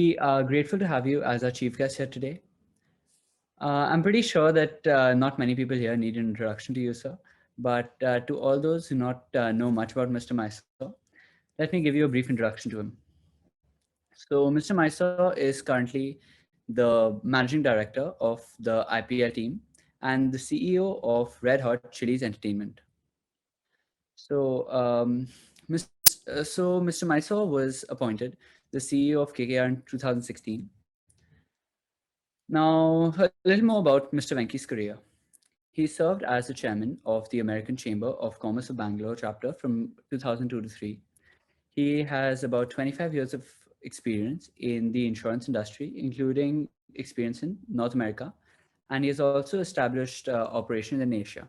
We are grateful to have you as our chief guest here today. I'm pretty sure that not many people here need an introduction to you, sir. But to all those who not know much about Mr. Mysore, let me give you a brief introduction to him. So, Mr. Mysore is currently the managing director of the IPL team and the CEO of Red Hot Chili's Entertainment. So, Mr. Mysore was appointed the CEO of KKR in 2016. Now, a little more about Mr. Venky's career. He served as the chairman of the American Chamber of Commerce of Bangalore chapter from 2002 to 3. He has about 25 years of experience in the insurance industry, including experience in North America, and he has also established operations in Asia.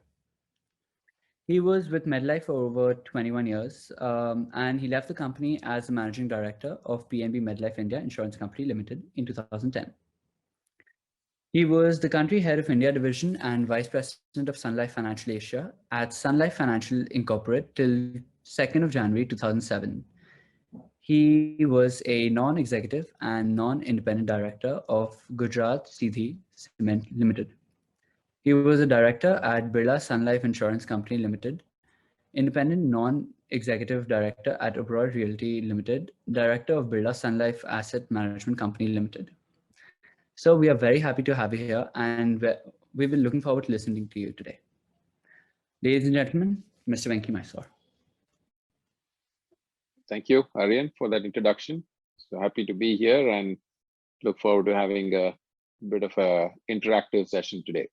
He was with MedLife for over 21 years, and he left the company as the managing director of PNB MedLife India Insurance Company Limited in 2010. He was the country head of India division and vice president of Sun Life Financial Asia at Sun Life Financial Incorporated till 2nd of January 2007. He was a non-executive and non-independent director of Gujarat Siddhi Cement Limited. He was a director at Birla Sun Life Insurance Company Limited, independent non-executive director at Aurora Realty Limited, director of Birla Sun Life Asset Management Company Limited. So we are very happy to have you here, and we've been looking forward to listening to you today. Ladies and gentlemen, Mr. Venky Mysore. Thank you, Aryan, for that introduction. So happy to be here and look forward to having a bit of an interactive session today.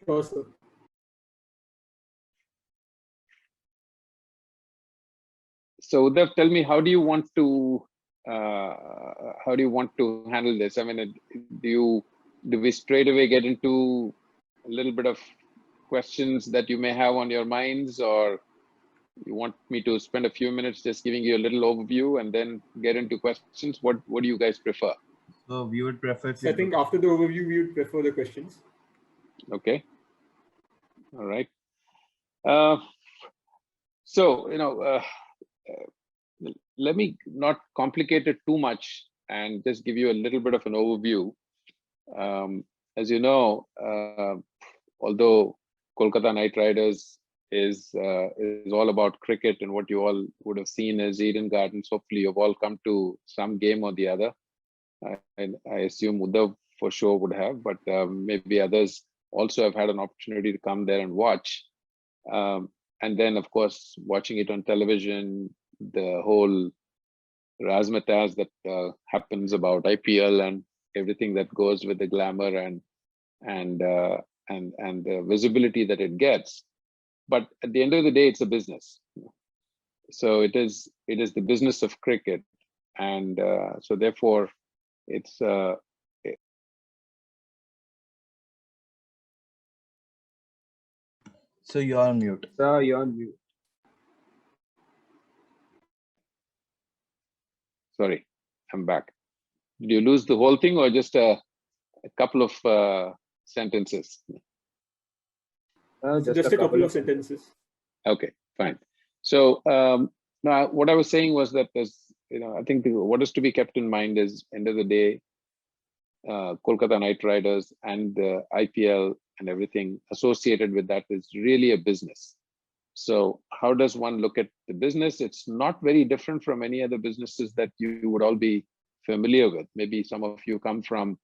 Sure, sir. So Uddhav, tell me, how do you want to handle this? I mean, do we straight away get into a little bit of questions that you may have on your minds, or you want me to spend a few minutes just giving you a little overview and then get into questions? What do you guys prefer? So we would prefer. So I think after the overview, we would prefer the questions. Okay. All right. So, let me not complicate it too much and just give you a little bit of an overview. As you know, although Kolkata Knight Riders is all about cricket, and what you all would have seen as Eden Gardens, hopefully you've all come to some game or the other. I assume Uddhav for sure would have, but maybe others also have had an opportunity to come there and watch. And then, of course, watching it on television, the whole razzmatazz that happens about IPL and everything that goes with the glamour and the visibility that it gets. But at the end of the day, it's a business. So it is the business of cricket, and so therefore, it's So you're on mute. Sir, you're on mute. Sorry, I'm back. Did you lose the whole thing or just a couple of sentences? Just a couple of sentences. Okay, fine. So now what I was saying was that I think what is to be kept in mind is, end of the day, Kolkata Knight Riders and the IPL and everything associated with that is really a business. So how does one look at the business? It's not very different from any other businesses that you would all be familiar with. Maybe some of you come from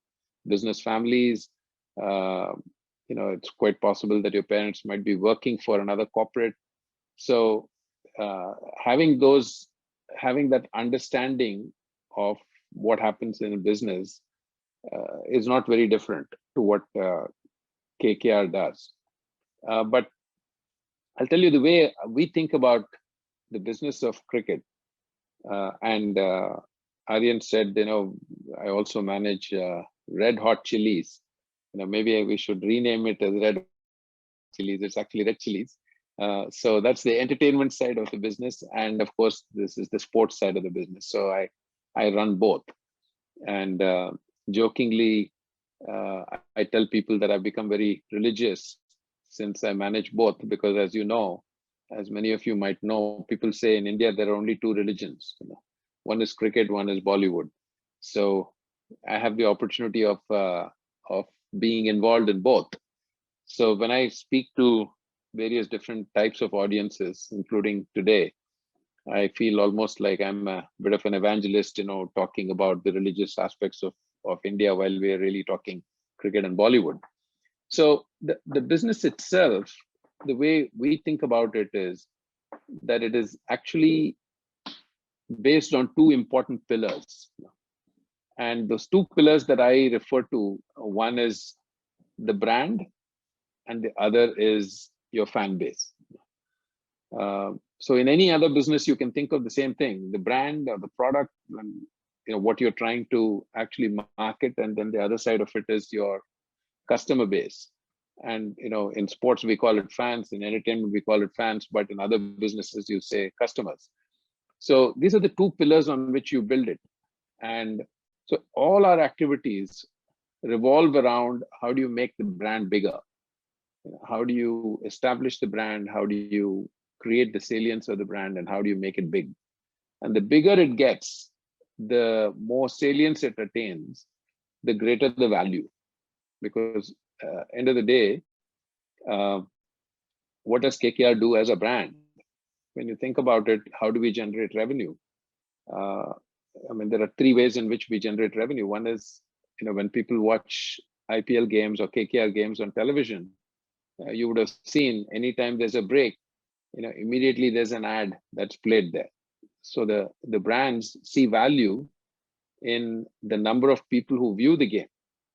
business families. It's quite possible that your parents might be working for another corporate. So having that understanding of what happens in a business is not very different to what KKR does. But I'll tell you the way we think about the business of cricket. And Aryan said, I also manage Red Hot Chili's. Maybe we should rename it as Red Hot Chili's. It's actually Red Chili's. So that's the entertainment side of the business, and of course, this is the sports side of the business. So I run both, and jokingly, I tell people that I've become very religious since I manage both, because as many of you might know, people say in India there are only two religions. One is cricket, one is Bollywood. So I have the opportunity of being involved in both. So when I speak to various different types of audiences, including today, I feel almost like I'm a bit of an evangelist, talking about the religious aspects of India while we are really talking cricket and Bollywood. So the business itself, the way we think about it is that it is actually based on two important pillars. And those two pillars that I refer to, one is the brand and the other is your fan base. So in any other business, you can think of the same thing, the brand or the product, and what you're trying to actually market, and then the other side of it is your customer base. And in sports we call it fans, in entertainment we call it fans, but in other businesses you say customers. So these are the two pillars on which you build it. And so all our activities revolve around how do you make the brand bigger? How do you establish the brand? How do you create the salience of the brand, and how do you make it big? And the bigger it gets, the more salience it attains, the greater the value. Because end of the day, what does KKR do as a brand? When you think about it, how do we generate revenue? There are three ways in which we generate revenue. One is, when people watch IPL games or KKR games on television, you would have seen anytime there's a break, immediately there's an ad that's played there. So the brands see value in the number of people who view the game.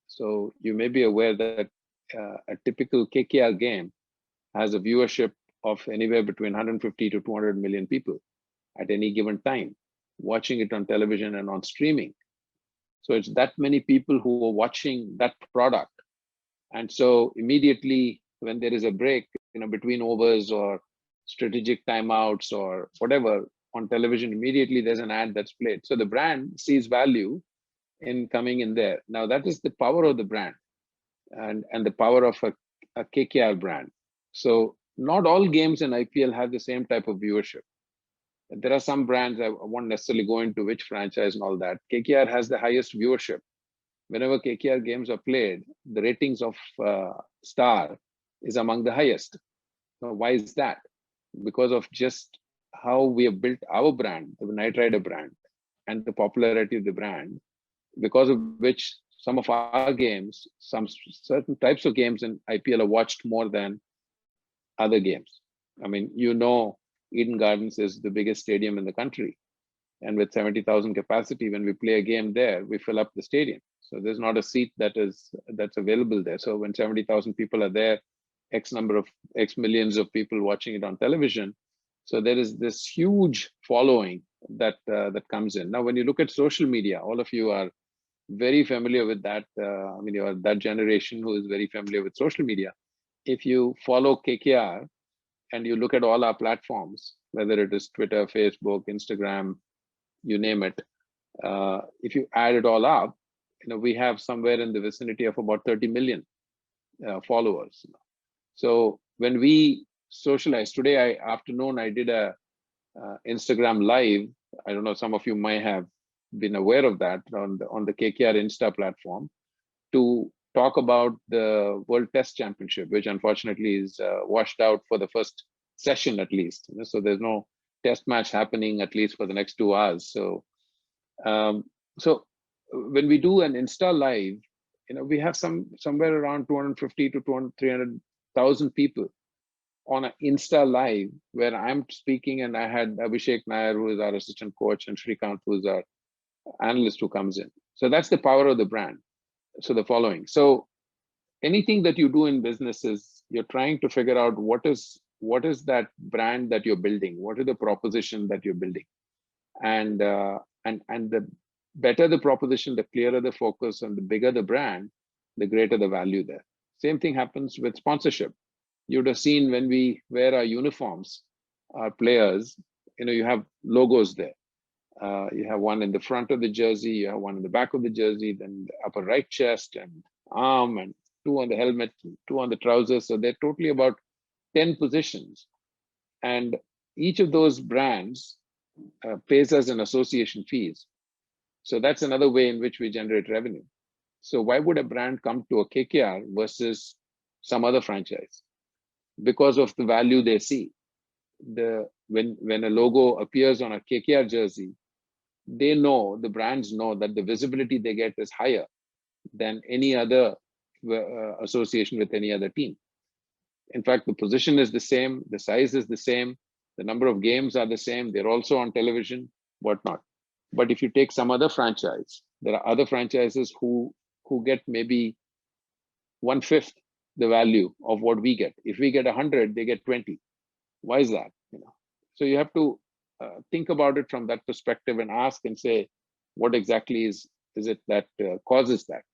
So you may be aware that a typical KKR game has a viewership of anywhere between 150 to 200 million people at any given time, watching it on television and on streaming. So it's that many people who are watching that product. And so immediately when there is a break, between overs or strategic timeouts or whatever on television, immediately there's an ad that's played. So the brand sees value in coming in there. Now that is the power of the brand and the power of a KKR brand. So not all games in IPL have the same type of viewership. There are some brands, I won't necessarily go into which franchise and all that. KKR has the highest viewership. Whenever KKR games are played, the ratings of Star is among the highest. Now, why is that? Because of just how we have built our brand, the Knight Rider brand, and the popularity of the brand, because of which some of our games, some certain types of games in IPL are watched more than other games. Eden Gardens is the biggest stadium in the country. And with 70,000 capacity, when we play a game there, we fill up the stadium. So there's not a seat that's available there. So when 70,000 people are there, X millions of people watching it on television. So there is this huge following that comes in. Now, when you look at social media, all of you are very familiar with that. You are that generation who is very familiar with social media. If you follow KKR and you look at all our platforms, whether it is Twitter, Facebook, Instagram, you name it, if you add it all up, we have somewhere in the vicinity of about 30 million followers. So when we socialize today afternoon, I did a Instagram live. I don't know, some of you might have been aware of that on the KKR Insta platform, to talk about the World Test Championship, which unfortunately is washed out for the first session at least. So there's no test match happening at least for the next 2 hours. So when we do an Insta live, we have somewhere around 250 to 300,000 people on an Insta live where I'm speaking, and I had Abhishek Nair, who is our assistant coach, and Shrikant, who is our analyst who comes in. So that's the power of the brand. So the following. So anything that you do in business is you're trying to figure out what is that brand that you're building, what is the proposition that you're building, and the better the proposition, the clearer the focus, and the bigger the brand, the greater the value there. Same thing happens with sponsorship. You'd have seen when we wear our uniforms, our players, you have logos there. You have one in the front of the jersey, you have one in the back of the jersey, then the upper right chest and arm, and 2 on the helmet, 2 on the trousers. So they're totally about 10 positions. And each of those brands pays us an association fees. So that's another way in which we generate revenue. So why would a brand come to a KKR versus some other franchise? Because of the value they see. When a logo appears on a KKR jersey, they know, the brands know that the visibility they get is higher than any other association with any other team. In fact, the position is the same, the size is the same, the number of games are the same, they're also on television, whatnot. But if you take some other franchise, there are other franchises who get maybe 1/5 the value of what we get. If we get 100, they get 20. Why is that? So you have to think about it from that perspective and ask and say, what exactly is it that causes that?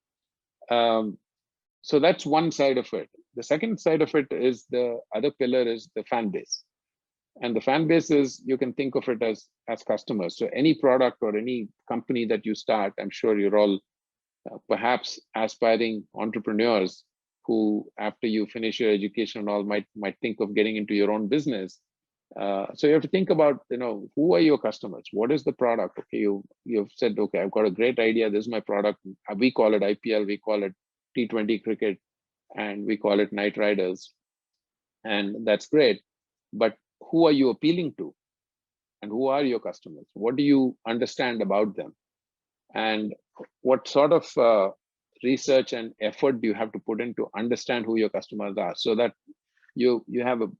So that's one side of it. The second side of it is, the other pillar is the fan base. And the fan base is, you can think of it as customers. So any product or any company that you start, I'm sure you're all perhaps aspiring entrepreneurs who, after you finish your education and all, might think of getting into your own business. So you have to think about, who are your customers? What is the product? Okay, you've said, okay, I've got a great idea. This is my product. We call it IPL. We call it T20 cricket, and we call it Night Riders, and that's great. But who are you appealing to, and who are your customers? What do you understand about them, and what sort of research and effort do you have to put in to understand who your customers are, so that you have a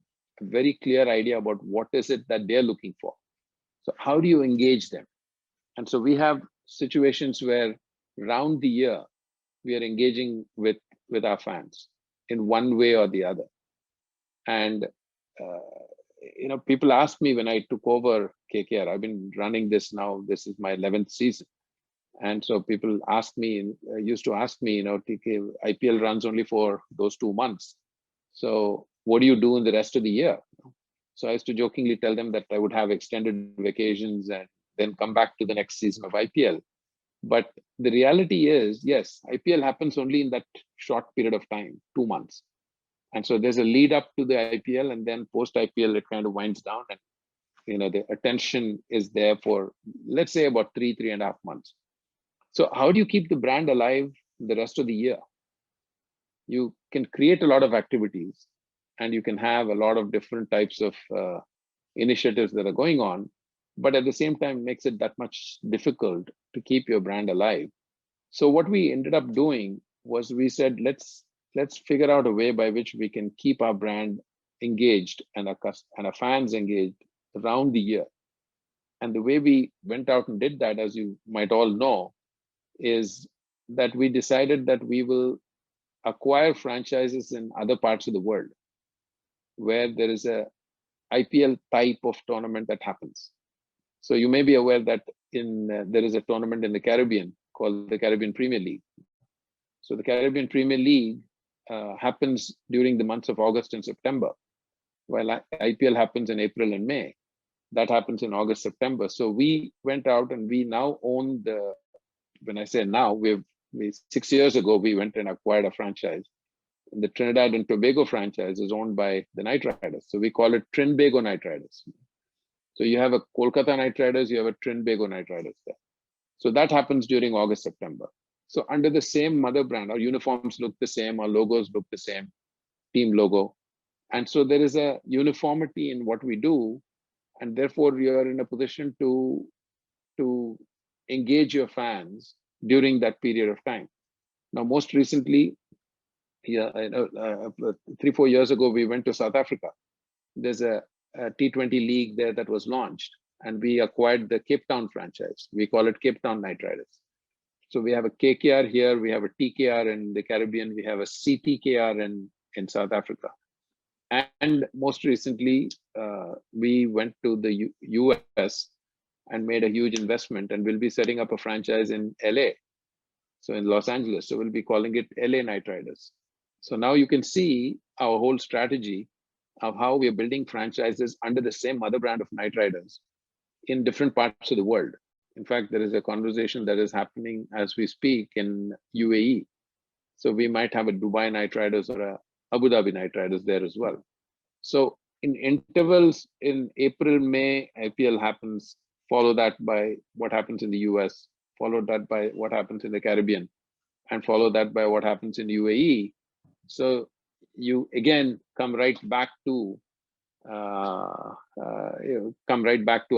very clear idea about what is it that they're looking for. So how do you engage them? And so we have situations where round the year we are engaging with our fans in one way or the other. And people ask me, when I took over KKR, I've been running this now, this is my 11th season. And so people used to ask me, TK, IPL runs only for those 2 months. So what do you do in the rest of the year? So I used to jokingly tell them that I would have extended vacations and then come back to the next season of IPL. But the reality is, yes, IPL happens only in that short period of time, 2 months. And so there's a lead up to the IPL, and then post IPL, it kind of winds down, and the attention is there for, let's say, about 3.5 months. So how do you keep the brand alive the rest of the year? You can create a lot of activities, and you can have a lot of different types of initiatives that are going on, but at the same time, it makes it that much difficult to keep your brand alive. So what we ended up doing was, we said, let's figure out a way by which we can keep our brand engaged and our fans engaged around the year. And the way we went out and did that, as you might all know, is that we decided that we will acquire franchises in other parts of the world where there is a IPL type of tournament that happens. So you may be aware that there is a tournament in the Caribbean called the Caribbean Premier League. So the Caribbean Premier League happens during the months of August and September, while IPL happens in April and May. That happens in August, September. So we went out and we now own when I say now, 6 years ago, we went and acquired a franchise. And the Trinidad and Tobago franchise is owned by the Knight Riders. So we call it Trinbago Knight Riders. So you have a Kolkata Knight Riders, you have a Trinbago Knight Riders there. So that happens during August, September. So under the same mother brand, our uniforms look the same, our logos look the same, team logo. And so there is a uniformity in what we do. And therefore, you are in a position to engage your fans during that period of time. Now, most recently, 3-4 years ago, we went to South Africa. There's a T20 league there that was launched, and we acquired the Cape Town franchise. We call it Cape Town Knight Riders. So we have a KKR here, we have a TKR in the Caribbean, we have a CTKR in South Africa. And most recently, we went to the US and made a huge investment, and we'll be setting up a franchise in LA. So in Los Angeles, so we'll be calling it LA Knight Riders. So now you can see our whole strategy of how we are building franchises under the same mother brand of Knight Riders in different parts of the world. In fact, there is a conversation that is happening as we speak in UAE. So we might have a Dubai Knight Riders or a Abu Dhabi Knight Riders there as well. So in intervals, in April, May, IPL happens follow that by what happens in the US, follow that by what happens in the Caribbean, and follow that by what happens in UAE. So you again come right back to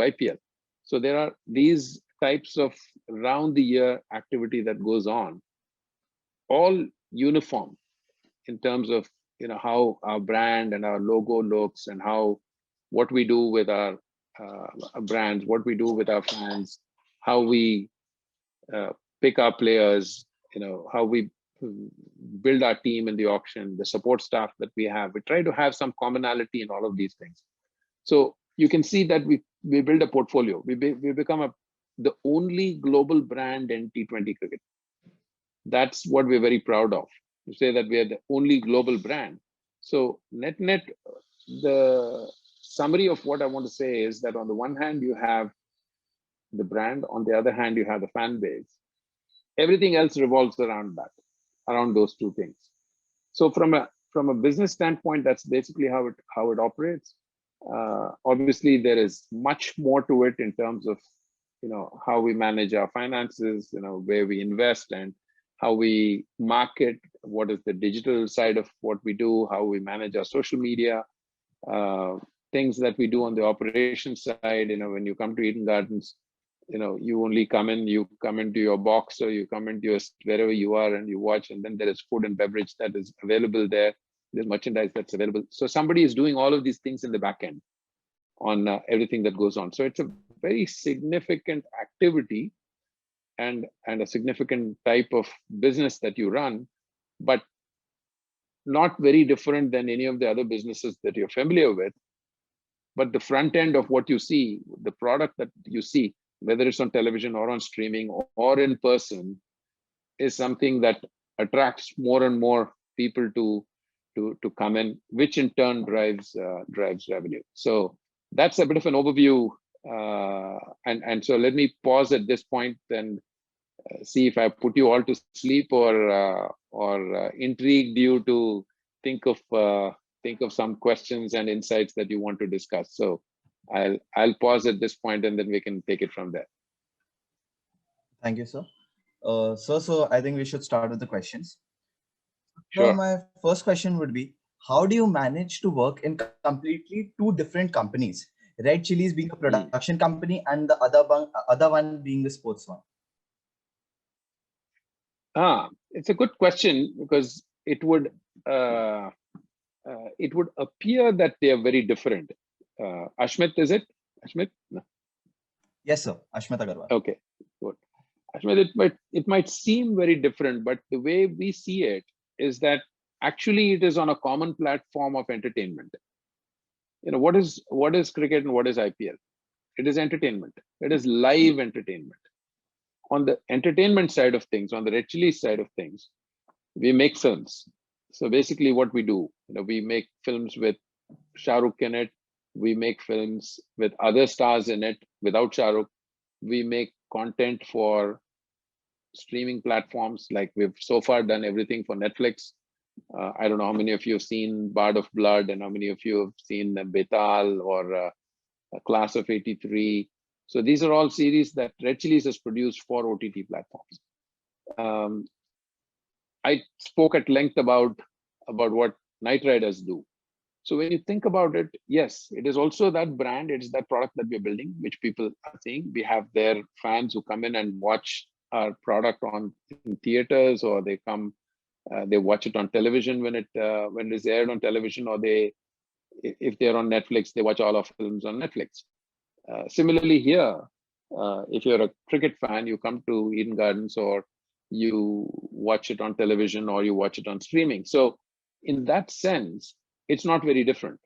IPL. So there are these types of round the year activity that goes on, all uniform in terms of how our brand and our logo looks, and how what we do with our brands, what we do with our fans, how we pick our players, how we build our team in the auction, the support staff that we have. We try to have some commonality in all of these things. So you can see that we build a portfolio. We become the only global brand in T20 cricket. That's what we're very proud of, to say that we are the only global brand. So net, the summary of what I want to say is that on the one hand, you have the brand, on the other hand, you have the fan base. Everything else revolves around that, around those two things. So from a business standpoint, that's basically how it operates. Obviously, there is much more to it in terms of how we manage our finances, where we invest, and how we market, what is the digital side of what we do, how we manage our social media, things that we do on the operations side. When you come to Eden Gardens, you only come into your box, or you come into your wherever you are, and you watch, and then there is food and beverage that is available there. There's merchandise that's available. So somebody is doing all of these things in the back end on everything that goes on. So it's a very significant activity and a significant type of business that you run, but not very different than any of the other businesses that you're familiar with. But the front end of what you see, the product that you see, whether it's on television or on streaming or in person, is something that attracts more and more people to come in, which in turn drives revenue. So that's a bit of an overview. And so let me pause at this point and see if I put you all to sleep or intrigued you to think of some questions and insights that you want to discuss. So I'll pause at this point, and then we can take it from there. Thank you, sir. So I think we should start with the questions. Sure. So my first question would be, how do you manage to work in completely two different companies? Red Chillies being a production company and the other one being the sports one. It's a good question, because it would appear that they are very different. Ashmit, is it? Ashmit? No. Yes, sir. Ashmit Agarwal. Okay, good. Ashmit, it might seem very different, but the way we see it is that actually it is on a common platform of entertainment. What is cricket and what is IPL? It is entertainment. It is live entertainment. On the entertainment side of things, on the Red Chillies side of things, we make films. So basically what we do, we make films with Shah Rukh in it. We make films with other stars in it without Shah Rukh. We make content for streaming platforms. Like we've so far done everything for Netflix. I don't know how many of you have seen Bard of Blood, and how many of you have seen Betal or A Class of 83. So these are all series that Red Chillies has produced for OTT platforms. I spoke at length about what Knight Riders do. So when you think about it, yes, it is also that brand, it's that product that we're building, which people are seeing. We have their fans who come in and watch our product in theaters, or they come, they watch it on television when it is aired on television, or if they're on Netflix, they watch all our films on Netflix. Similarly here, if you're a cricket fan, you come to Eden Gardens, or you watch it on television, or you watch it on streaming. So in that sense, it's not very different.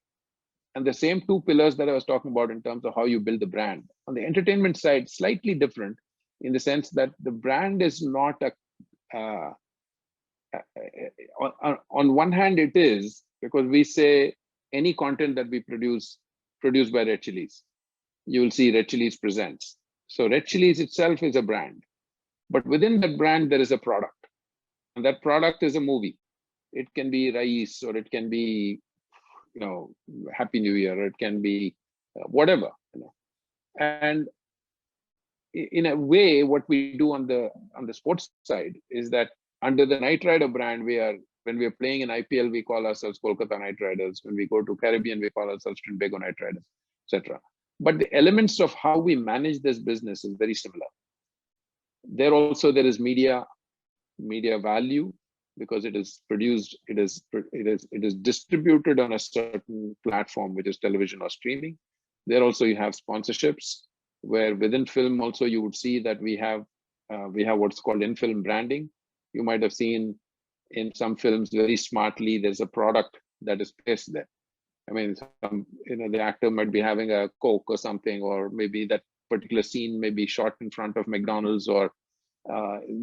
And the same two pillars that I was talking about in terms of how you build the brand. On the entertainment side, slightly different in the sense that the brand is not on one hand it is, because we say any content that we produced by Red Chillies, you will see Red Chillies Presents. So Red Chillies itself is a brand, but within that brand, there is a product, and that product is a movie. It can be Rais, or it can be, Happy New Year, or it can be whatever, and in a way, what we do on the sports side is that under the Knight Rider brand, when we are playing in IPL, we call ourselves Kolkata Knight Riders. When we go to Caribbean, we call ourselves Trinbago Knight Riders, etc. But the elements of how we manage this business is very similar. There also there is media value, because it is produced, it is distributed on a certain platform, which is television or streaming. There also you have sponsorships, where within film also you would see that we have what's called in-film branding. You might have seen in some films very smartly, there's a product that is placed there. I mean, the actor might be having a Coke or something, or maybe that particular scene may be shot in front of McDonald's, or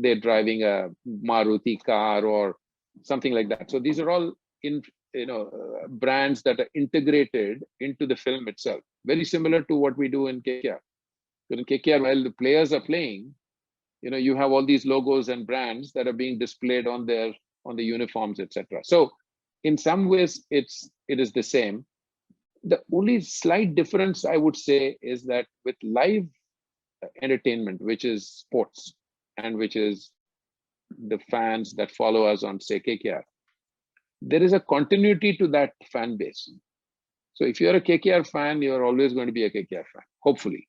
they're driving a Maruti car or something like that. So these are all brands that are integrated into the film itself. Very similar to what we do in KKR. But in KKR, while the players are playing, you have all these logos and brands that are being displayed on the uniforms, etc. So in some ways, it is the same. The only slight difference I would say is that with live entertainment, which is sports, and which is the fans that follow us on, say, KKR, there is a continuity to that fan base. So if you're a KKR fan, you're always going to be a KKR fan, hopefully,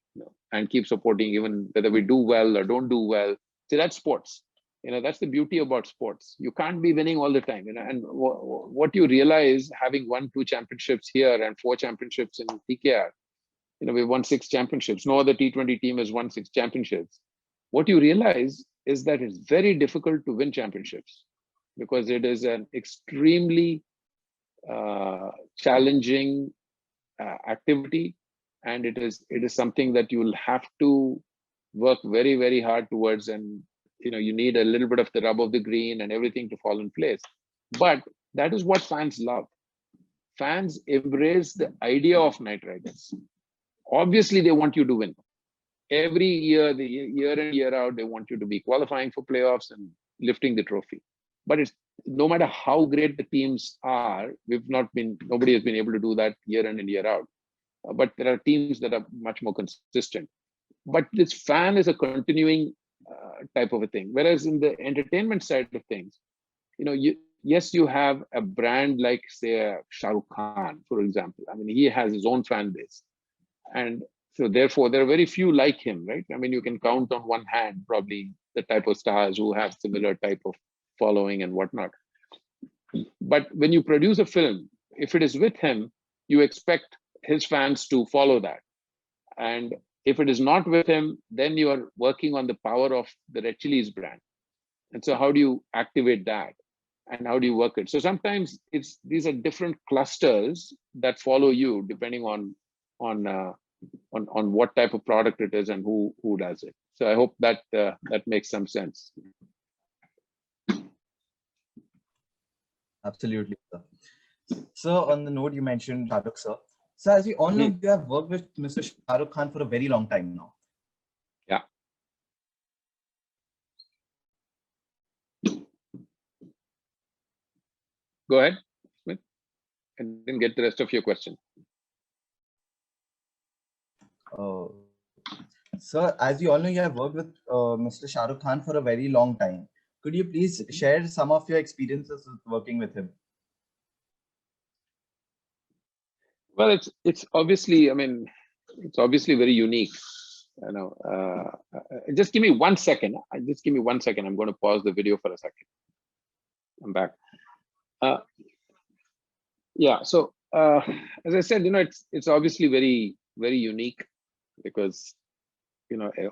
and keep supporting, even whether we do well or don't do well. See, that's sports. That's the beauty about sports. You can't be winning all the time. And what you realize, having won 2 championships here and 4 championships in KKR, we've won 6 championships. No other T20 team has won 6 championships. What you realize is that it's very difficult to win championships, because it is an extremely challenging activity, and it is something that you will have to work very, very hard towards, and you need a little bit of the rub of the green and everything to fall in place. But that is what fans love. Fans embrace the idea of Knight Riders. Obviously, they want you to win. Every year, year in, year out, they want you to be qualifying for playoffs and lifting the trophy. But it's no matter how great the teams are, nobody has been able to do that year in and year out. But there are teams that are much more consistent. But this fan is a continuing type of a thing. Whereas in the entertainment side of things, yes, you have a brand like, say, Shah Rukh Khan, for example. I mean, he has his own fan base. And so therefore, there are very few like him, right? I mean, you can count on one hand probably the type of stars who have similar type of following and whatnot. But when you produce a film, if it is with him, you expect his fans to follow that. And if it is not with him, then you are working on the power of the Red Chillies brand. And so how do you activate that? And how do you work it? So sometimes these are different clusters that follow you depending on what type of product it is and who does it. So I hope that that makes some sense. Absolutely, sir. So on the note you mentioned Shah Rukh, sir. So as we all know, you have worked with Mr. Shah Rukh Khan for a very long time now. Yeah. Go ahead, Smith. I didn't get the rest of your question. Sir, as you all know, you have worked with Mr. Shah Rukh Khan for a very long time. Could you please share some of your experiences with working with him? Well, it's obviously, I mean, it's obviously very unique. Just give me 1 second. Just give me 1 second. I'm going to pause the video for a second. I'm back. Yeah. So as I said, it's obviously very, very unique, because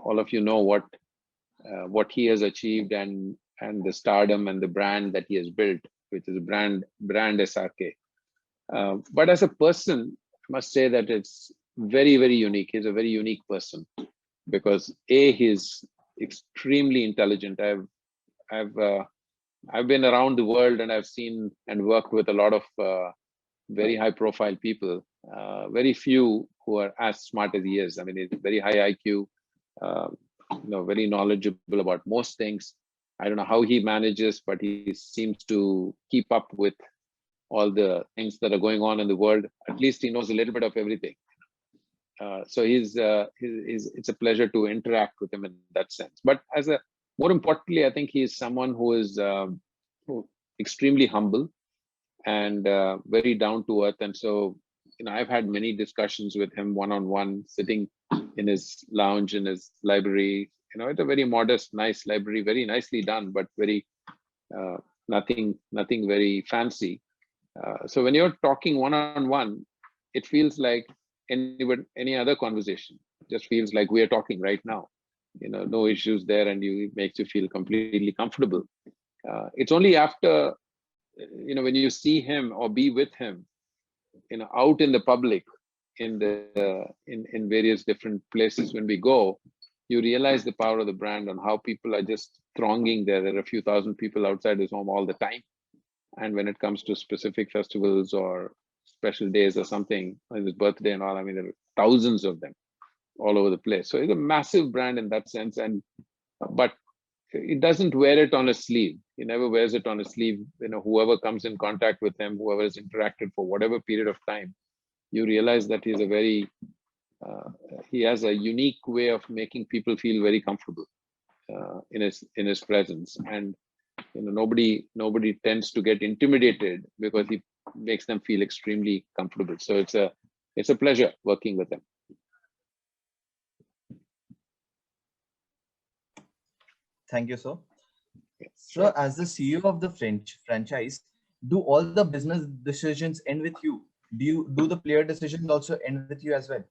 all of you know what he has achieved and the stardom and the brand that he has built, which is brand SRK. But as a person, I must say that it's very, very unique. He's a very unique person, because he's extremely intelligent. I've been around the world, and I've seen and worked with a lot of very high profile people. Very few who are as smart as he is. I mean, he's very high IQ, very knowledgeable about most things. I don't know how he manages, but he seems to keep up with all the things that are going on in the world. At least he knows a little bit of everything. So it's a pleasure to interact with him in that sense. But more importantly, I think he's someone who is extremely humble and very down to earth. And so, I've had many discussions with him one-on-one, sitting in his lounge, in his library. It's a very modest, nice library, very nicely done, but very nothing very fancy. So when you're talking one-on-one, it feels like any other conversation. It just feels like we are talking right now. No issues there, and it makes you feel completely comfortable. It's only after, when you see him or be with him, out in the public, in various different places when we go, you realize the power of the brand and how people are just thronging there. There are a few thousand people outside his home all the time. And when it comes to specific festivals or special days or something, like his birthday and all, I mean, there are thousands of them all over the place. So it's a massive brand in that sense. But it doesn't wear it on a sleeve. He never wears it on a sleeve. Whoever comes in contact with him, whoever has interacted for whatever period of time, you realize that he's he has a unique way of making people feel very comfortable in his presence. And nobody tends to get intimidated because he makes them feel extremely comfortable. So it's a pleasure working with him. Thank you, sir. So, as the CEO of the franchise, do all the business decisions end with you? Do the player decisions also end with you as well?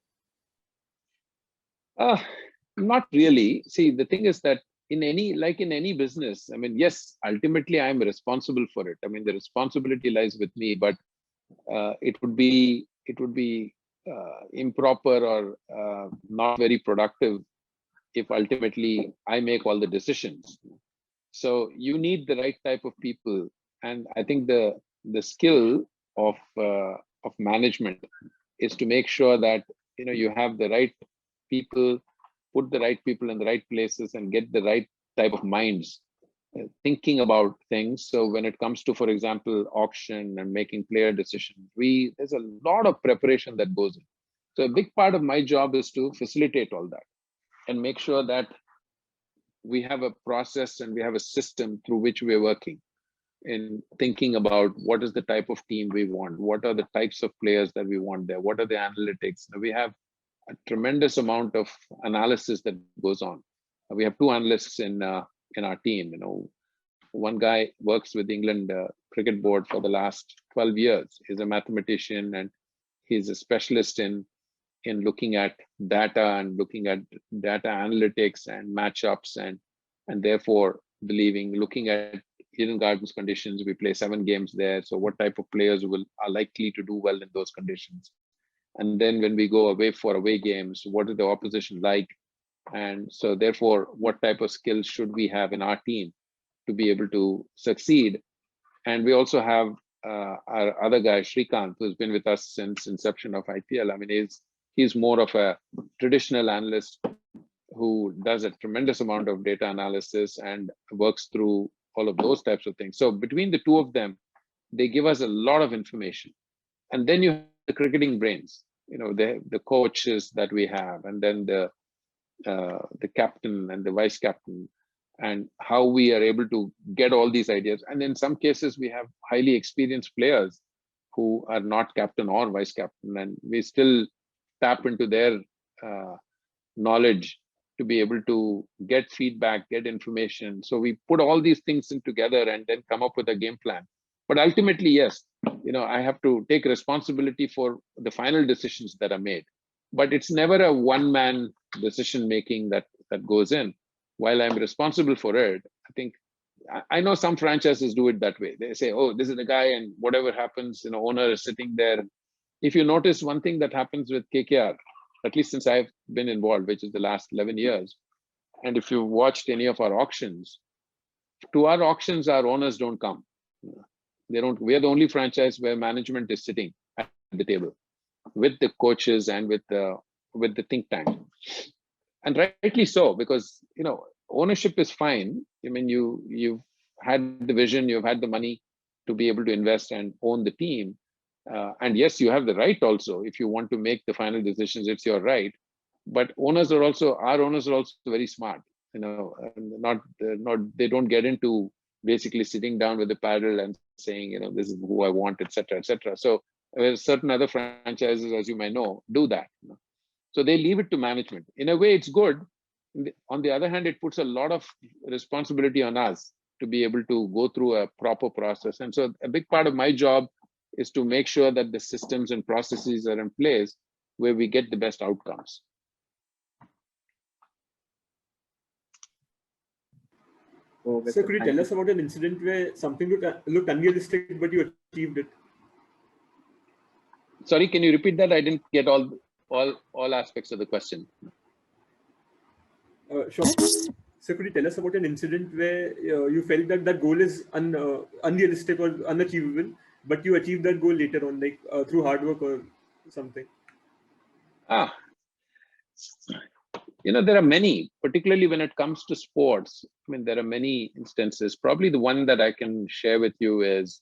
Not really. See, the thing is that in any business, I mean, yes, ultimately I'm responsible for it. I mean, the responsibility lies with me, but it would be improper or not very productive if ultimately I make all the decisions. So you need the right type of people, and I think the skill of management is to make sure that you have the right people, put the right people in the right places, and get the right type of minds thinking about things. So when it comes to, for example, auction and making player decisions, there's a lot of preparation that goes in. So a big part of my job is to facilitate all that and make sure that we have a process and we have a system through which we're working in thinking about what is the type of team we want, what are the types of players that we want there, what are the analytics. We have a tremendous amount of analysis that goes on. We have two analysts in our team. One guy works with England cricket board for the last 12 years. He's a mathematician and he's a specialist in looking at data and looking at data analytics and matchups and therefore looking at Eden Gardens conditions. We play 7 games there. So what type of players are likely to do well in those conditions? And then when we go away for away games, what is the opposition like? And so therefore, what type of skills should we have in our team to be able to succeed? And we also have our other guy, Shrikant, who's been with us since inception of IPL. I mean, he's more of a traditional analyst who does a tremendous amount of data analysis and works through all of those types of things. So between the two of them, they give us a lot of information. And then you have the cricketing brains, the coaches that we have, and then the captain and the vice captain, and how we are able to get all these ideas. And in some cases, we have highly experienced players who are not captain or vice captain, and we still tap into their knowledge to be able to get feedback, get information. So we put all these things in together and then come up with a game plan. But ultimately, yes, I have to take responsibility for the final decisions that are made. But it's never a one-man decision making that goes in. While I'm responsible for it, I think I know some franchises do it that way. They say, "Oh, this is the guy," and whatever happens, owner is sitting there. If you notice one thing that happens with KKR, at least since I've been involved, which is the last 11 years, and if you've watched any of our auctions, to our auctions, our owners don't come. They don't. We are the only franchise where management is sitting at the table with the coaches and with the think tank, and rightly so, because ownership is fine. I mean, you've had the vision, you've had the money to be able to invest and own the team, And yes, you have the right also. If you want to make the final decisions, it's your right. But our owners are also very smart. They don't get into basically sitting down with the paddle and saying, this is who I want, etc., etc. So certain other franchises, as you may know, do that. So they leave it to management. In a way, it's good. On the other hand, it puts a lot of responsibility on us to be able to go through a proper process. And so a big part of my job is to make sure that the systems and processes are in place where we get the best outcomes. So could you tell us about an incident where something looked unrealistic, but you achieved it? Sorry, can you repeat that? I didn't get all aspects of the question. Sure. So could you tell us about an incident where you felt that that goal is unrealistic or unachievable, but you achieved that goal later on, like through hard work or something? There are many, particularly when it comes to sports. I mean, there are many instances. Probably the one that I can share with you is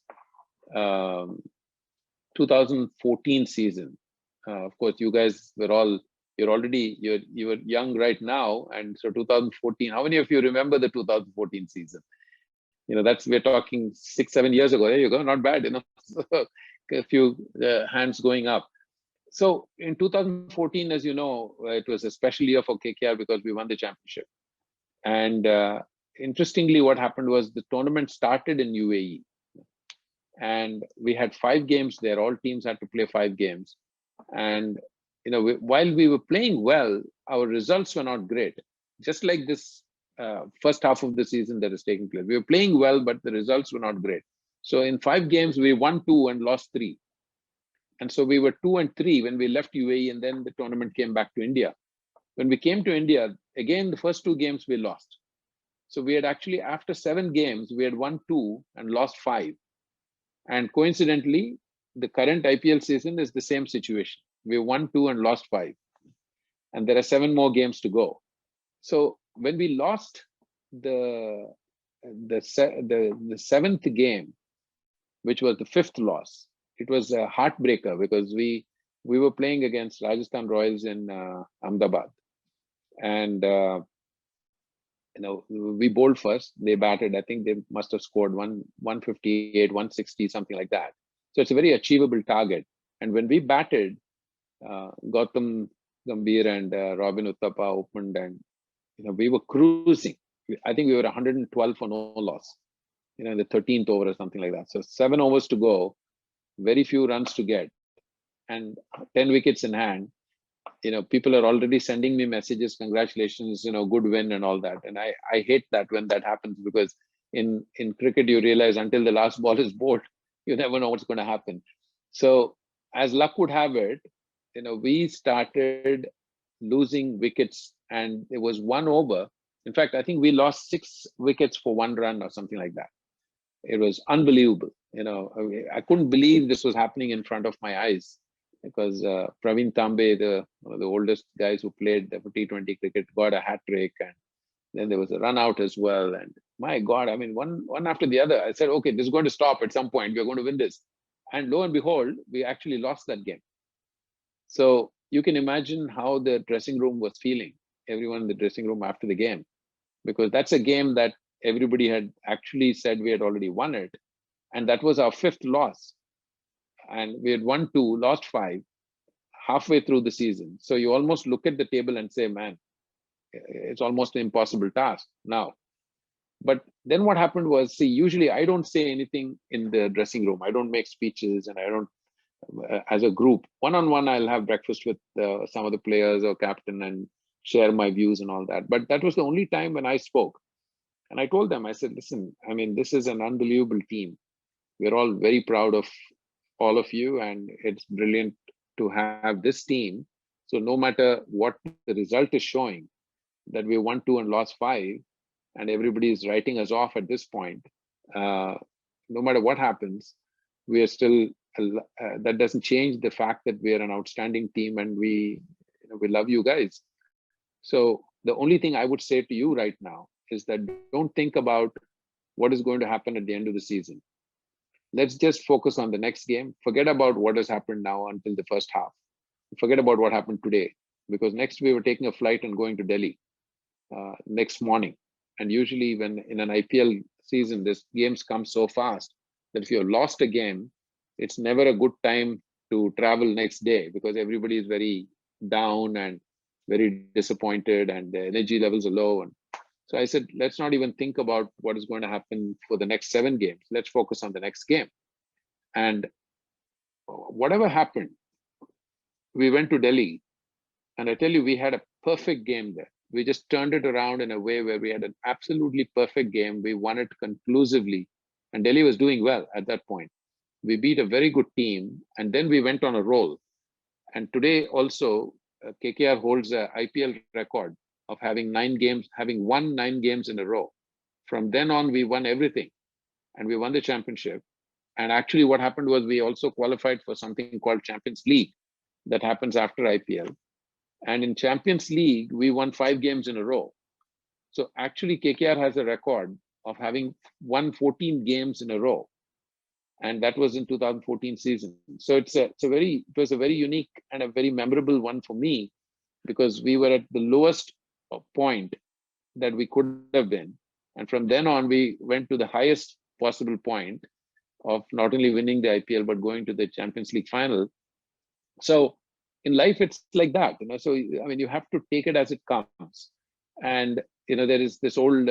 2014 season. Of course, you guys were you were young right now, and so 2014. How many of you remember the 2014 season? We're talking 6-7 years ago. There you go, not bad. A few hands going up. So in 2014, as you know, it was a special year for KKR because we won the championship. And interestingly, what happened was the tournament started in UAE. And we had 5 games there. All teams had to play 5 games. And while we were playing well, our results were not great. Just like this first half of the season that is taking place. We were playing well, but the results were not great. So in 5 games, we won 2 and lost 3. And so we were 2-3 when we left UAE, and then the tournament came back to India. When we came to India, again, the first 2 games we lost. So we had actually, after 7 games, we had won 2 and lost 5. And coincidentally, the current IPL season is the same situation. We won 2 and lost 5. And there are 7 more games to go. So when we lost the 7th game, which was the 5th loss, it was a heartbreaker because we were playing against Rajasthan Royals in Ahmedabad. And we bowled first. They batted. I think they must have scored 158, 160, something like that. So it's a very achievable target. And when we batted, Gautam Gambhir and Robin Uthappa opened, and we were cruising. I think we were 112 for no loss. In the 13th over or something like that. So 7 overs to go, very few runs to get, and 10 wickets in hand. People are already sending me messages, congratulations, good win and all that. And I hate that when that happens, because in cricket, you realize until the last ball is bowled, you never know what's going to happen. So as luck would have it, we started losing wickets, and it was 1 over. In fact, I think we lost 6 wickets for 1 run or something like that. It was unbelievable. I couldn't believe this was happening in front of my eyes, because Praveen Tambe, one of the oldest guys who played for T20 cricket, got a hat trick, and then there was a run out as well. And my God, I mean, one after the other. I said, okay, this is going to stop at some point. We're going to win this. And lo and behold, we actually lost that game. So you can imagine how the dressing room was feeling, everyone in the dressing room after the game, because that's a game that everybody had actually said we had already won it. And that was our 5th loss. And we had won 2, lost 5 halfway through the season. So you almost look at the table and say, man, it's almost an impossible task now. But then what happened was, see, usually I don't say anything in the dressing room. I don't make speeches, and I don't, as a group, one-on-one, I'll have breakfast with some of the players or captain and share my views and all that. But that was the only time when I spoke. And I told them, I said, listen, I mean, this is an unbelievable team. We're all very proud of all of you, and it's brilliant to have this team. So no matter what the result is showing, that we won 2 and lost 5, and everybody is writing us off at this point, no matter what happens, we are still, that doesn't change the fact that we are an outstanding team, and we love you guys. So the only thing I would say to you right now is that don't think about what is going to happen at the end of the season. let's just focus on the next game. Forget about what has happened now until the first half. Forget about what happened today, because next we were taking a flight and going to Delhi next morning. And usually when in an IPL season, this games come so fast that if you have lost a game, it's never a good time to travel next day, because everybody is very down and very disappointed and the energy levels are low. And so I said, let's not even think about what is going to happen for the next 7 games. Let's focus on the next game. And whatever happened, we went to Delhi, and I tell you, we had a perfect game there. We just turned it around in a way where we had an absolutely perfect game. We won it conclusively, and Delhi was doing well at that point. We beat a very good team, and then we went on a roll. And today also, KKR holds a IPL record of having won 9 games in a row. From then on, we won everything, and we won the championship. And actually, what happened was we also qualified for something called Champions League that happens after IPL. And in Champions League, we won 5 games in a row. So actually, KKR has a record of having won 14 games in a row, and that was in 2014 season. So it was a very unique and a very memorable one for me, because we were at the lowest point that we could have been, and from then on we went to the highest possible point of not only winning the IPL but going to the Champions League final. So in life it's like that, so I mean, you have to take it as it comes. And there is this old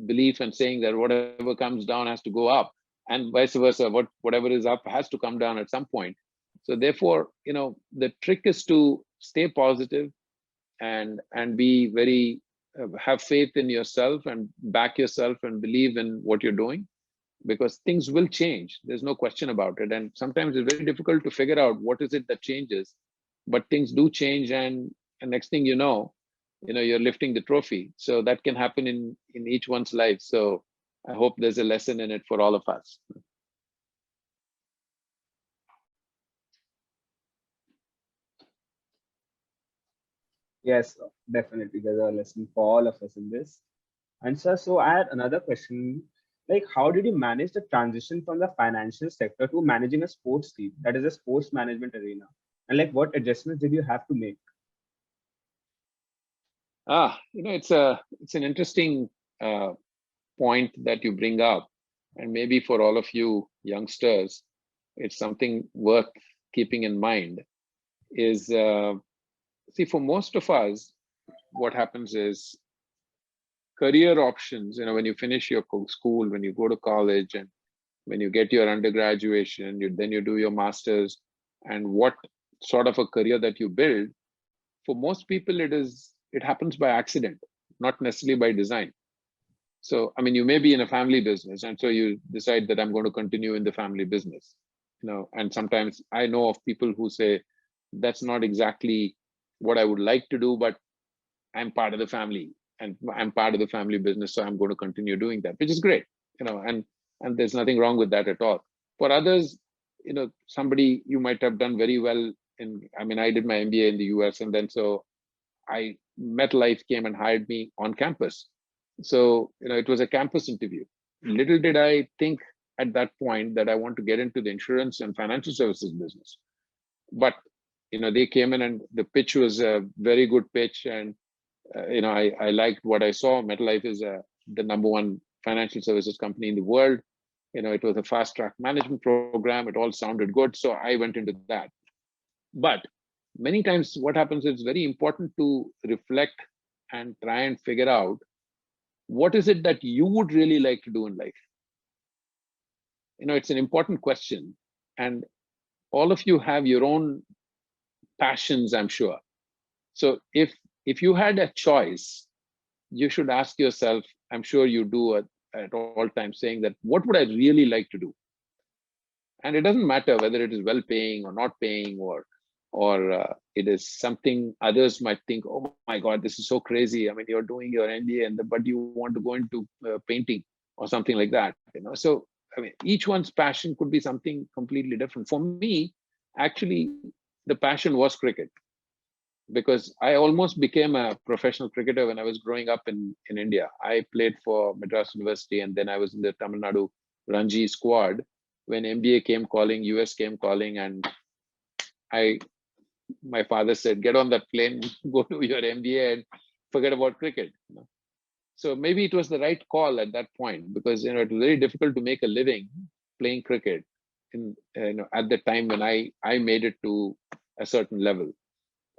belief and saying that whatever comes down has to go up, and vice versa, whatever is up has to come down at some point. So therefore, the trick is to stay positive and be very have faith in yourself and back yourself and believe in what you're doing, because things will change. There's no question about it. And sometimes it's very difficult to figure out what is it that changes, but things do change. And next thing you know, you're lifting the trophy. So that can happen in each one's life. So I hope there's a lesson in it for all of us. Yes, sir, definitely. There's a lesson for all of us in this. And sir, so I had another question. Like, how did you manage the transition from the financial sector to managing a sports team, that is a sports management arena? And like, what adjustments did you have to make? It's an interesting point that you bring up, and maybe for all of you youngsters, it's something worth keeping in mind. Is see, for most of us, what happens is career options. When you finish your school, when you go to college, and when you get your undergraduation, then you do your masters, and what sort of a career that you build. For most people, it happens by accident, not necessarily by design. So, I mean, you may be in a family business, and so you decide that I'm going to continue in the family business. And sometimes I know of people who say that's not exactly what I would like to do, but I'm part of the family and I'm part of the family business, so I'm going to continue doing that, which is great. And there's nothing wrong with that at all. For others, somebody, you might have done very well I did my MBA in the US, and then so MetLife came and hired me on campus. So, it was a campus interview. Little did I think at that point that I want to get into the insurance and financial services business. But, they came in and the pitch was a very good pitch. And, I liked what I saw. MetLife is the #1 financial services company in the world. It was a fast track management program. It all sounded good. So I went into that. But many times what happens is very important to reflect and try and figure out what is it that you would really like to do in life. It's an important question, and all of you have your own passions, I'm sure. So if you had a choice, you should ask yourself, I'm sure you do at all times, saying that what would I really like to do? And it doesn't matter whether it is well paying or not paying, or it is something others might think, oh my God, this is so crazy. I mean, you're doing your MBA, but you want to go into painting or something like that. So I mean, each one's passion could be something completely different. For me, actually, the passion was cricket, because I almost became a professional cricketer when I was growing up in India. I played for Madras University, and then I was in the Tamil Nadu Ranji squad. when MBA came calling, US came calling, and my father said, get on that plane, go to your MBA and forget about cricket. So maybe it was the right call at that point, because it was very difficult to make a living playing cricket at the time when I made it to a certain level.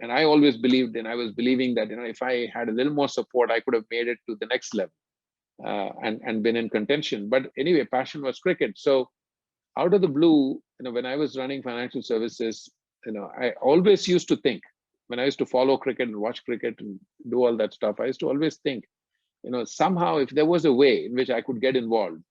And I always believed, and I was believing that if I had a little more support, I could have made it to the next level and been in contention. But anyway, passion was cricket. So out of the blue, when I was running financial services, I always used to think, when I used to follow cricket and watch cricket and do all that stuff, I used to always think, somehow if there was a way in which I could get involved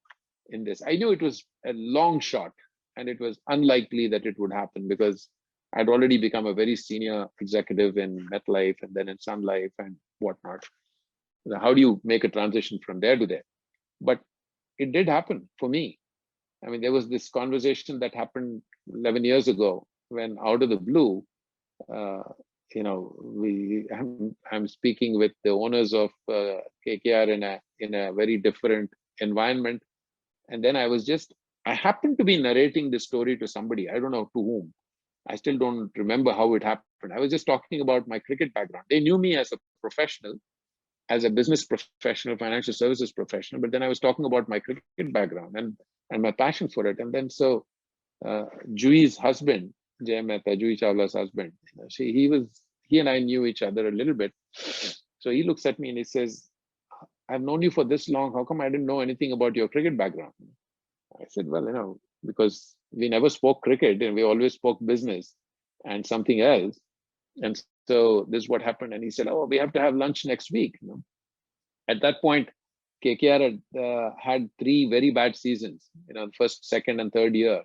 in this. I knew it was a long shot and it was unlikely that it would happen, because I'd already become a very senior executive in MetLife and then in Sun Life and whatnot. How do you make a transition from there to there? But it did happen for me. I mean, there was this conversation that happened 11 years ago when, out of the blue, I'm speaking with the owners of KKR in a very different environment, and then I happened to be narrating this story to somebody. I don't know to whom. I still don't remember how it happened. I was just talking about my cricket background. They knew me as a professional, as a business professional, financial services professional, but then I was talking about my cricket background and my passion for it. And then Jui's husband, Jay Mehta, Jui Chawla's husband, he and I knew each other a little bit. So he looks at me and he says, I've known you for this long. How come I didn't know anything about your cricket background? I said, well, because we never spoke cricket and we always spoke business and something else. And so this is what happened. And he said, oh, we have to have lunch next week. At that point, KKR had 3 very bad seasons. First, second, and third year,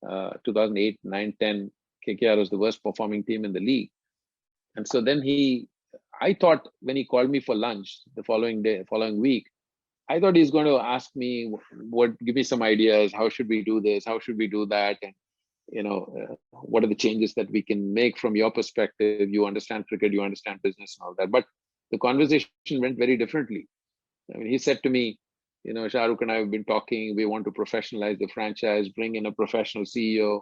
2008, 9, 10, KKR was the worst performing team in the league. And so then I thought when he called me for lunch the following week, I thought he's going to ask me, give me some ideas. How should we do this? How should we do that? And, what are the changes that we can make from your perspective? You understand cricket, you understand business and all that. But the conversation went very differently. I mean, he said to me, Shah Rukh and I have been talking. We want to professionalize the franchise, bring in a professional CEO,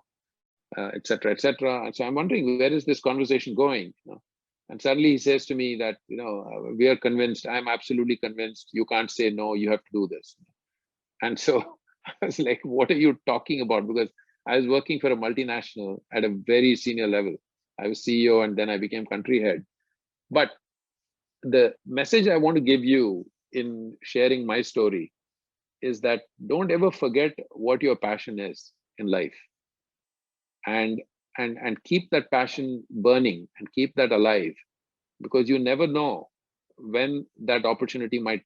et cetera, et cetera. And so I'm wondering, where is this conversation going? And suddenly he says to me that, we are convinced, I'm absolutely convinced, you can't say no, you have to do this. And so I was like, what are you talking about? Because I was working for a multinational at a very senior level. I was CEO and then I became country head. But the message I want to give you in sharing my story is that don't ever forget what your passion is in life. And keep that passion burning and keep that alive, because you never know when that opportunity might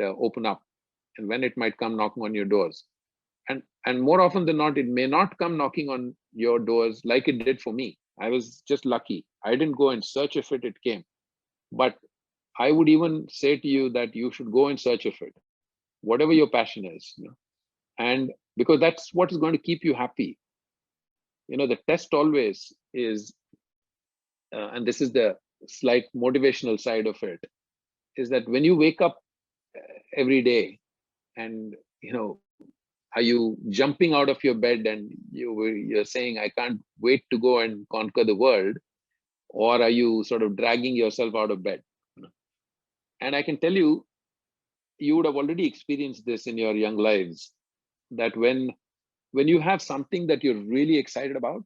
open up and when it might come knocking on your doors. And more often than not, it may not come knocking on your doors like it did for me. I was just lucky. I didn't go in search of it, it came. But I would even say to you that you should go in search of it, whatever your passion is. And because that's what is going to keep you happy. The test always is, and this is the slight motivational side of it, is that when you wake up every day and, are you jumping out of your bed and you're saying, I can't wait to go and conquer the world? Or are you sort of dragging yourself out of bed? And I can tell you, you would have already experienced this in your young lives, that when you have something that you're really excited about,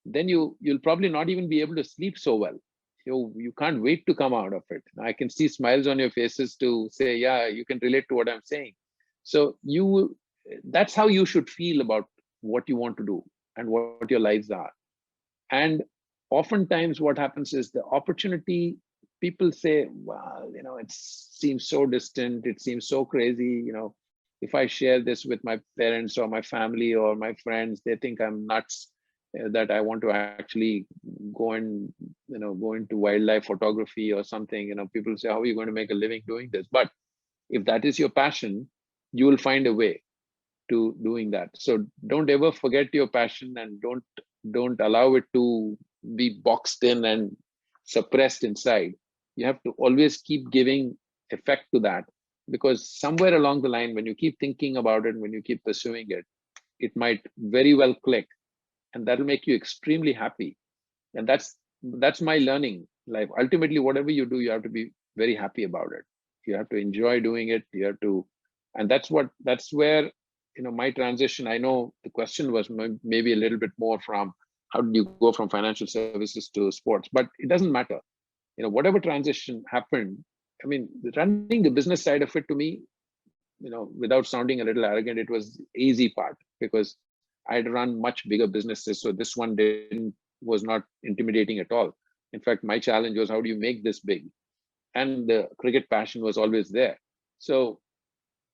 then you'll probably not even be able to sleep so well. You can't wait to come out of it. I can see smiles on your faces to say, yeah, you can relate to what I'm saying. So that's how you should feel about what you want to do and what your lives are. And oftentimes what happens is the opportunity, people say, well, it seems so distant, it seems so crazy, if I share this with my parents or my family or my friends, they think I'm nuts, that I want to actually go into wildlife photography or something. People say, how are you going to make a living doing this? But if that is your passion, you will find a way to doing that. So don't ever forget your passion, and don't allow it to be boxed in and suppressed inside. You have to always keep giving effect to that, because somewhere along the line, when you keep thinking about it, when you keep pursuing it, it might very well click, and that'll make you extremely happy. And that's my learning life. Ultimately, whatever you do, you have to be very happy about it. You have to enjoy doing it. You have to, and that's where, my transition. I know the question was maybe a little bit more from how did you go from financial services to sports, but it doesn't matter. Whatever transition happened, I mean, running the business side of it, to me, without sounding a little arrogant, it was the easy part, because I'd run much bigger businesses. So this one was not intimidating at all. In fact, my challenge was, how do you make this big? And the cricket passion was always there. So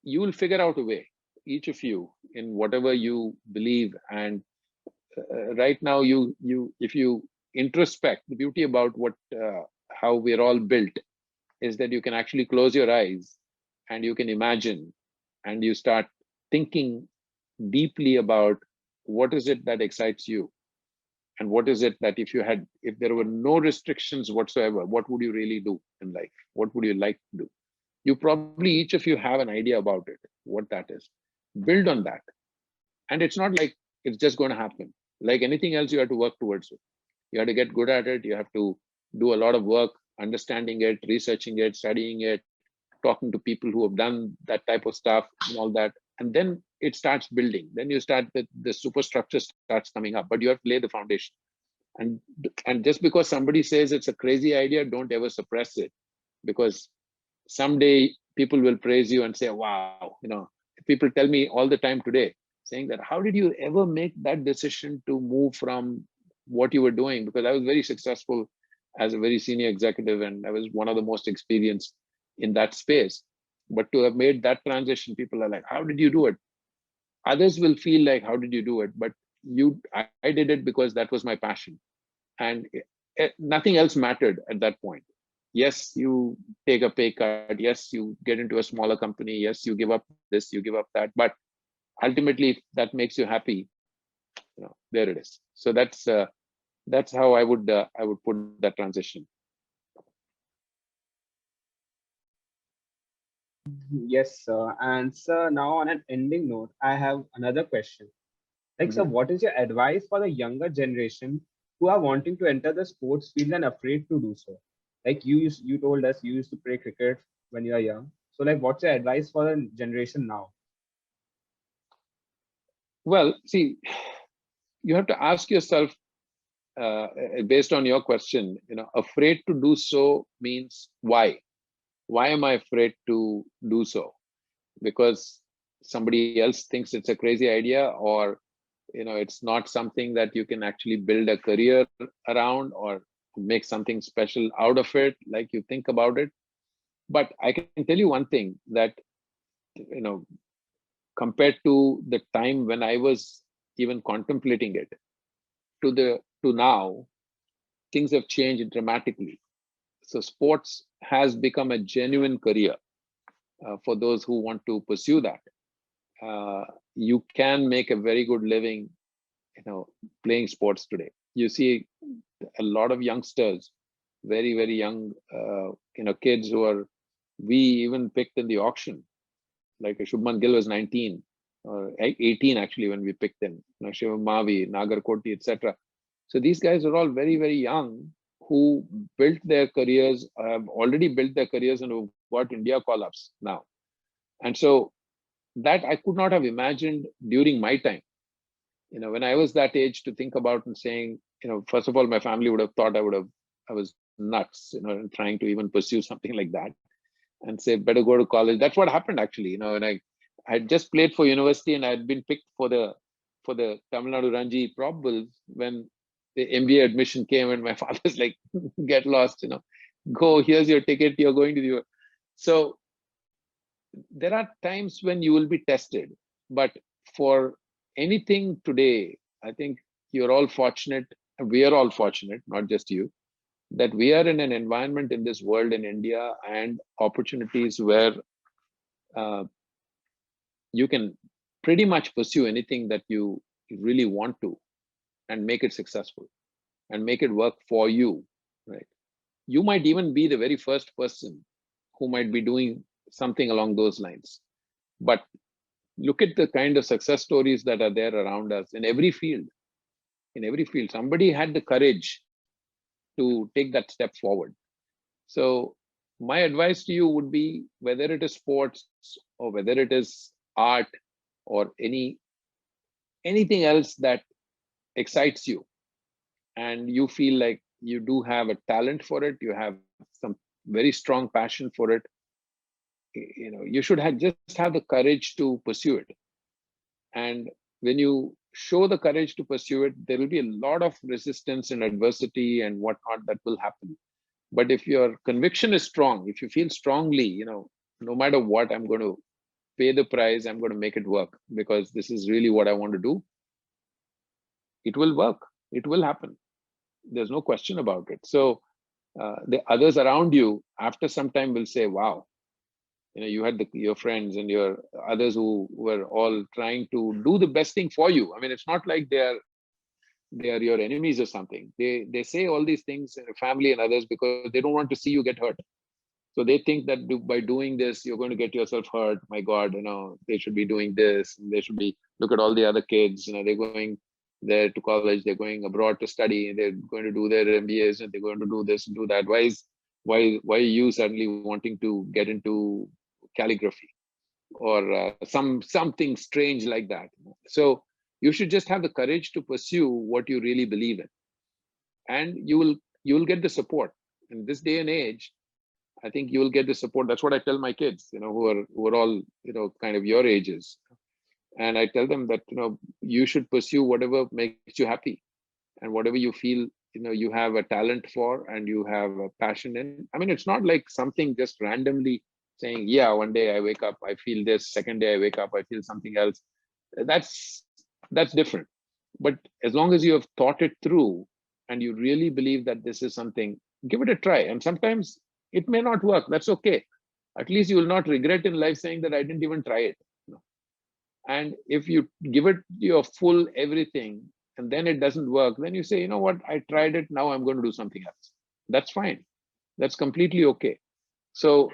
you will figure out a way, each of you, in whatever you believe. And right now, if you introspect, the beauty about how we're all built is that you can actually close your eyes and you can imagine, and you start thinking deeply about what is it that excites you, and what is it that if there were no restrictions whatsoever, what would you really do in life? What would you like to do? You probably, each of you, have an idea about it, what that is. Build on that. And it's not like it's just going to happen. Like anything else, you have to work towards it. You have to get good at it. You have to do a lot of work, understanding it, researching it, studying it, talking to people who have done that type of stuff and all that. And then it starts building. Then you start, the superstructure starts coming up, but you have to lay the foundation. And just because somebody says it's a crazy idea, don't ever suppress it, because someday people will praise you and say, wow, people tell me all the time today, saying that, how did you ever make that decision to move from what you were doing? Because I was very successful as a very senior executive, and I was one of the most experienced in that space. But to have made that transition, people are like, how did you do it? Others will feel like, how did you do it? But I did it because that was my passion. And nothing else mattered at that point. Yes, you take a pay cut. Yes, you get into a smaller company. Yes, you give up this, you give up that. But ultimately, if that makes you happy, there it is. So that's how I would put that transition. Yes, sir. And sir, now on an ending note, I have another question. Like, sir, what is your advice for the younger generation who are wanting to enter the sports field and afraid to do so? Like you told us you used to play cricket when you were young. So, like, what's your advice for the generation now? Well, see, you have to ask yourself, based on your question, afraid to do so means why? Why am I afraid to do so? Because somebody else thinks it's a crazy idea, or it's not something that you can actually build a career around or make something special out of it, like you think about it. But I can tell you one thing, that compared to the time when I was even contemplating it to now, things have changed dramatically. So sports has become a genuine career for those who want to pursue that. You can make a very good living, playing sports today. You see a lot of youngsters, very, very young, kids we even picked in the auction. Like Shubman Gill was 19 or 18 actually when we picked him. Shivam Mavi, Nagar Koti, etc. So these guys are all very, very young, who built their careers, have already built their careers, and who've got India call-ups now. And so that I could not have imagined during my time. When I was that age, to think about and saying, first of all, my family would have thought I was nuts, trying to even pursue something like that, and say, better go to college. That's what happened actually. And I had just played for university, and I had been picked for the Tamil Nadu Ranji probables when the MBA admission came, and my father's like, get lost, go, here's your ticket, you're going to the. So there are times when you will be tested, but for anything today, I think you're all fortunate, we are all fortunate, not just you, that we are in an environment in this world in India, and opportunities where you can pretty much pursue anything that you really want to, and make it successful and make it work for you, right? You might even be the very first person who might be doing something along those lines, but look at the kind of success stories that are there around us in every field. In every field, somebody had the courage to take that step forward. So my advice to you would be, whether it is sports or whether it is art or anything else that excites you, and you feel like you do have a talent for it, you have some very strong passion for it, you should just have the courage to pursue it. And when you show the courage to pursue it, there will be a lot of resistance and adversity and whatnot that will happen. But if your conviction is strong, if you feel strongly, no matter what, I'm going to pay the price, I'm going to make it work because this is really what I want to do, it will work. It will happen. There's no question about it. So the others around you, after some time, will say, wow, you had your friends and your others who were all trying to do the best thing for you. I mean, it's not like they are your enemies or something. They say all these things, family and others, because they don't want to see you get hurt. So they think that by doing this, you're going to get yourself hurt. My God, they should be doing this. And they should be, look at all the other kids, they're going there to college, they're going abroad to study, and they're going to do their MBAs, and they're going to do this and do that. Why are you suddenly wanting to get into calligraphy or something strange like that? So you should just have the courage to pursue what you really believe in, and you will get the support. In this day and age, I think you will get the support. That's what I tell my kids, who are all, kind of your ages. And I tell them that, you should pursue whatever makes you happy, and whatever you feel, you have a talent for and you have a passion in. I mean, it's not like something just randomly saying, yeah, one day I wake up, I feel this, second day I wake up, I feel something else. That's different. But as long as you have thought it through and you really believe that this is something, give it a try. And sometimes it may not work. That's okay. At least you will not regret in life saying that I didn't even try it. And if you give it your full everything and then it doesn't work, then you say, you know what, I tried it, now I'm going to do something else. That's fine. That's completely okay. So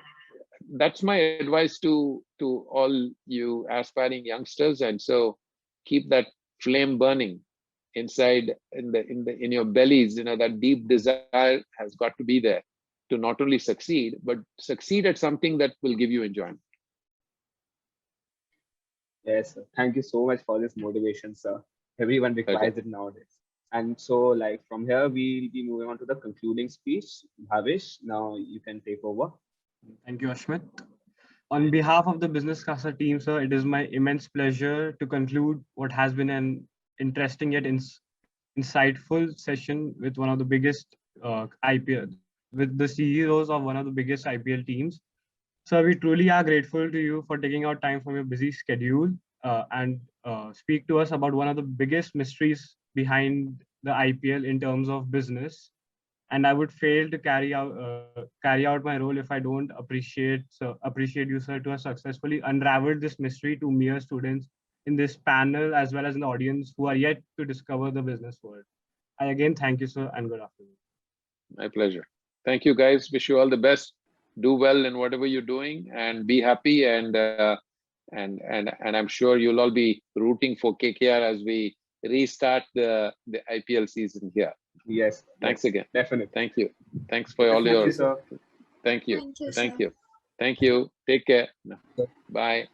that's my advice to all you aspiring youngsters. And so keep that flame burning inside in your bellies. That deep desire has got to be there to not only succeed, but succeed at something that will give you enjoyment. Yes, sir. Thank you so much for this motivation, sir. Everyone requires it nowadays. And so, from here, we'll be moving on to the concluding speech. Bhavish, now you can take over. Thank you, Ashmit. On behalf of the Business Casa team, sir, it is my immense pleasure to conclude what has been an interesting yet insightful session with one of the biggest IPL, with the CEOs of one of the biggest IPL teams. Sir, we truly are grateful to you for taking out time from your busy schedule and speak to us about one of the biggest mysteries behind the IPL in terms of business. And I would fail to carry out my role if I don't appreciate you, sir, to have successfully unraveled this mystery to mere students in this panel as well as in the audience who are yet to discover the business world. I again thank you, sir, and good afternoon. My pleasure. Thank you, guys. Wish you all the best. Do well in whatever you're doing and be happy. And I'm sure you'll all be rooting for KKR as we restart the IPL season here. Yes. Thanks again. Definitely. Thank you. Thanks for all your. Sir. Thank you. Thank you, Thank sir. you. Thank you. Take care. Bye.